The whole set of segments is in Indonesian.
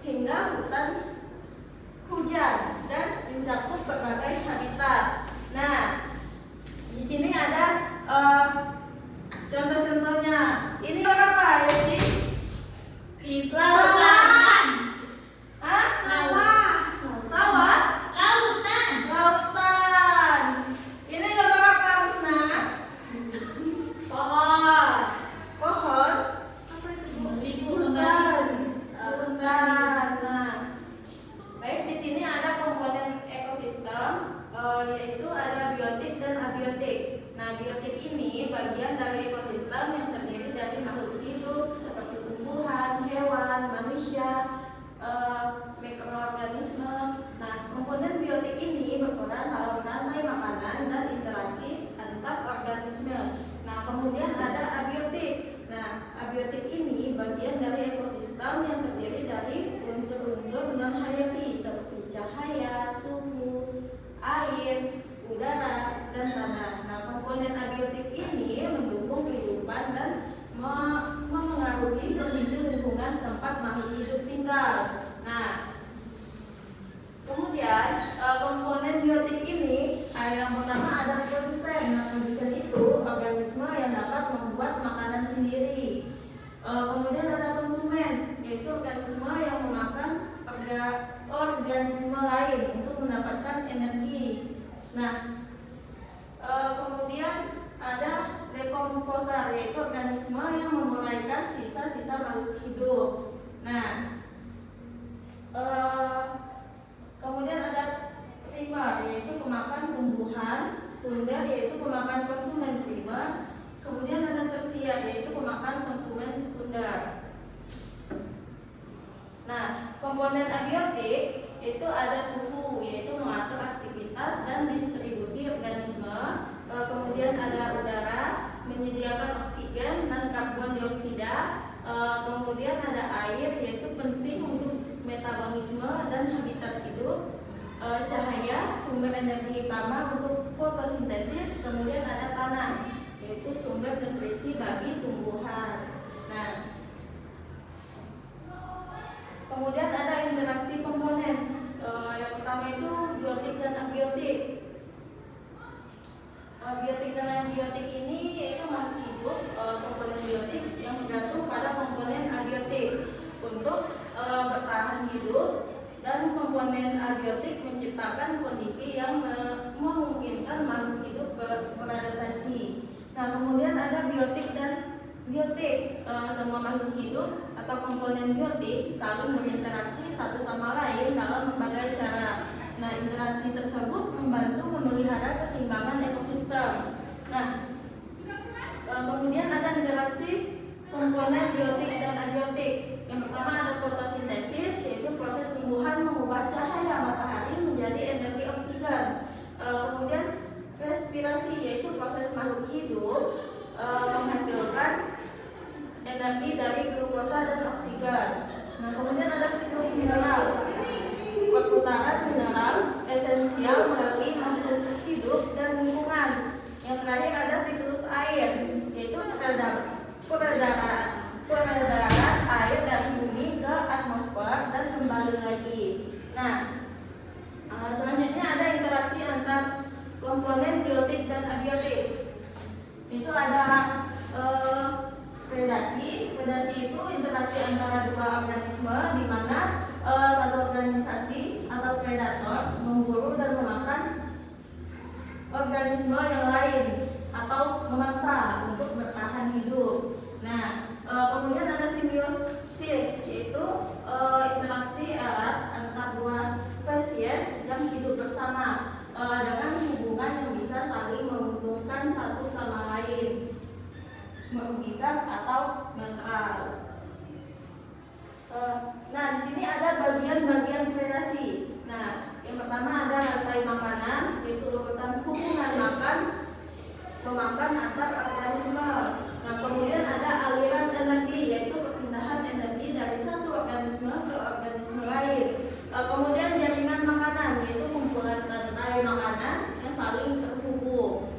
hingga hutan hujan dan mencakup berbagai habitat. Nah, di sini ada contoh-contohnya. Ini apa ya sih? Lautan. Hah? Sawah. Sawah? Lautan. Lautan. Ini gambar apa, Husna? Pohon. Pohon? Apa itu? Ribu Hutan. Hutan. Nah, baik, di sini ada komponen ekosistem, yaitu ada biotik dan abiotik. Nah, biotik ini bagian dari ekosistem yang terdiri dari makhluk hidup seperti tumbuhan, hewan, manusia, mikroorganisme. Nah, komponen biotik ini berperan dalam rantai makanan dan interaksi antar organisme. Nah, kemudian ada abiotik. Nah, abiotik ini bagian dari ekosistem yang terdiri dari unsur-unsur non-hayati seperti cahaya, suhu, air, udara, dan tanah. Nah, komponen abiotik ini mendukung kehidupan dan memengaruhi kondisi lingkungan tempat makhluk hidup tinggal. Nah, kemudian komponen biotik ini yang pertama ada produsen. Nah, produsen itu organisme yang dapat membuat makanan sendiri. Kemudian ada konsumen, yaitu organisme yang memakan organisme lain untuk mendapatkan energi. Nah, kemudian ada dekomposer, yaitu organisme yang menguraikan sisa-sisa makhluk hidup. Nah, kemudian ada primer, yaitu pemakan tumbuhan, sekunder, yaitu pemakan konsumen primer, kemudian ada tersier, yaitu pemakan konsumen sekunder. Nah, komponen abiotik itu ada suhu, yaitu mengatur aktivitas dan distribusi organisme. Kemudian ada udara, menyediakan oksigen dan karbon dioksida. Kemudian ada air, yaitu penting untuk metabolisme dan habitat hidup. Cahaya, sumber energi utama untuk fotosintesis. Kemudian ada tanah, yaitu sumber nutrisi bagi tumbuhan. Nah, kemudian ada interaksi komponen. Yang pertama itu biotik dan abiotik. Biotik dan abiotik ini yaitu makhluk hidup, komponen biotik yang bergantung pada komponen abiotik untuk bertahan hidup, dan komponen abiotik menciptakan kondisi yang memungkinkan makhluk hidup beradaptasi. Nah, kemudian ada biotik dan biotik. Semua makhluk hidup atau komponen biotik saling berinteraksi satu sama lain dalam berbagai cara. Nah, interaksi tersebut membantu memelihara keseimbangan ekosistem. Nah, kemudian ada interaksi komponen biotik dan abiotik. Yang pertama ada fotosintesis, yaitu proses tumbuhan mengubah cahaya matahari menjadi energi oksigen. Kemudian respirasi, yaitu proses makhluk hidup menghasilkan energi dari glukosa dan oksigen. Nah, kemudian ada siklus mineral, perputaran mineral esensial melalui makhluk hidup dan lingkungan. Yang terakhir ada siklus air, yaitu peredaran air dari bumi ke atmosfer dan kembali lagi. Nah, selanjutnya ada interaksi antar komponen biotik dan abiotik. Itu ada predasi. Predasi itu interaksi antara dua organisme di mana satu organisasi atau predator memburu dan memakan organisme yang lain atau memaksa untuk bertahan hidup. Nah, kemudian ada simbiosis, yaitu interaksi erat antar dua spesies yang hidup bersama dengan hubungan yang bisa saling menguntungkan satu sama lain, merugikan atau netral. Nah, di sini ada bagian-bagian predasi. Nah, yang pertama ada rantai makanan, yaitu urutan hubungan makan memakan antar organisme. Nah, kemudian ada aliran energi, yaitu perpindahan energi dari satu organisme ke organisme lain. Kemudian jaringan makanan, yaitu kumpulan rantai makanan yang saling terhubung.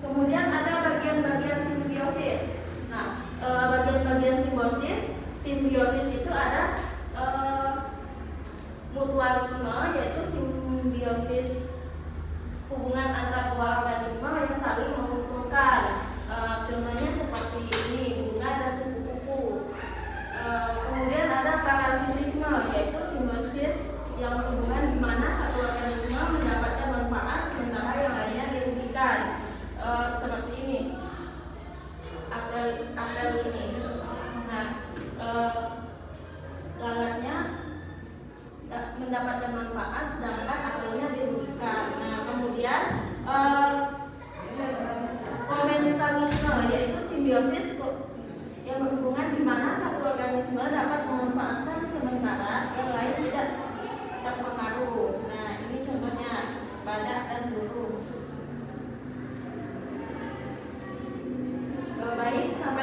Kemudian ada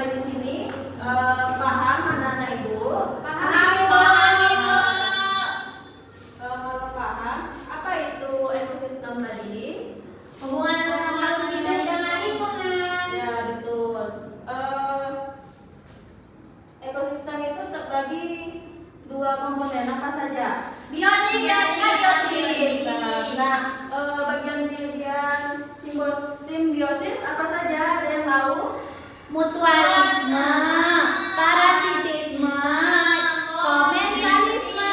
sampai di sini paham anak-anak Ibu? Paham, Ibu. Paham, Ibu. Kalau paham, apa itu ekosistem tadi? Hubungan antara makhluk hidup dengan lingkungan. Ya, betul. Ekosistem itu terbagi dua komponen, apa saja? Biotik dan abiotik. Nah, bagian simbiosis apa saja? Ada yang tahu? Mutualisme, parasitisme, komensalisme.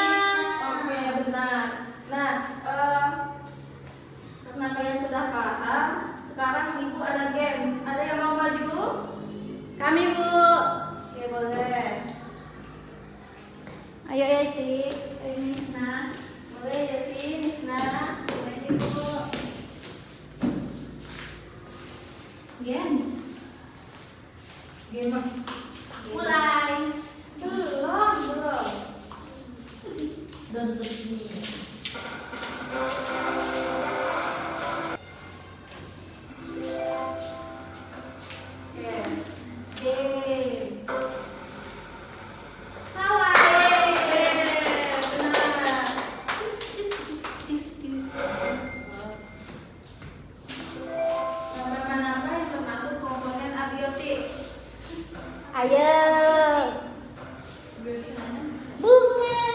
Oke, benar. Nah, karena kalian sudah paham, sekarang Ibu ada games. Ada yang mau maju? Kami, Bu. Oke, boleh. Ayo ya sih, ayo Misna. Boleh ya sih, Misna. Boleh, Bu. Games. Game. Mulai. Belum. Don't touch me. Oke. Game. Salah. Benar. Tanaman apa yang termasuk komponen abiotik? Ayo. Bunga.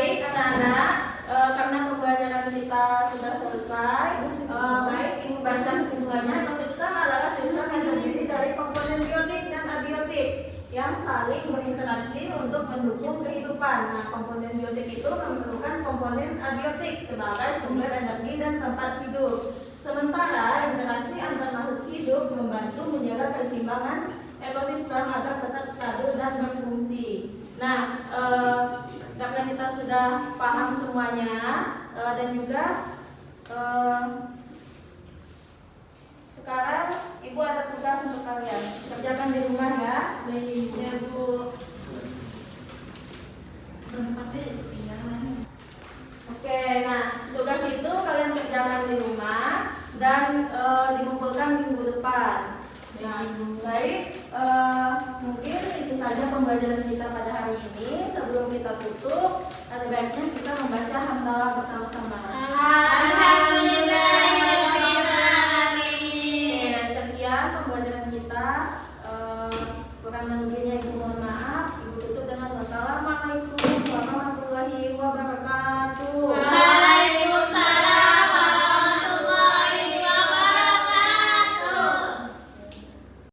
Baik anak-anak, karena pembelajaran kita sudah selesai, baik Ibu baca kesimpulannya. Ekosistem adalah sistem yang terdiri dari komponen biotik dan abiotik yang saling berinteraksi untuk mendukung kehidupan. Nah, komponen biotik itu memerlukan komponen abiotik sebagai sumber energi dan tempat hidup. Sementara interaksi antar makhluk hidup membantu menjaga keseimbangan ekosistem agar tetap stabil dan berfungsi. Nah, karena kita sudah paham semuanya dan juga sekarang Ibu ada tugas untuk kalian. Kerjakan di rumah ya. Ya, Bu. Oke, nah tugas itu kalian kerjakan di rumah dan dikumpulkan minggu depan. Nah, baik, mungkin itu saja pembelajaran kita pada hari ini. Sebelum kita tutup, ada baiknya kita membaca hamdalah bersama-sama. Oke, sekian pembelajaran kita. Kurang dan lebihnya Ibu mohon maaf. Ibu tutup dengan wassalamualaikum warahmatullahi wabarakatuh.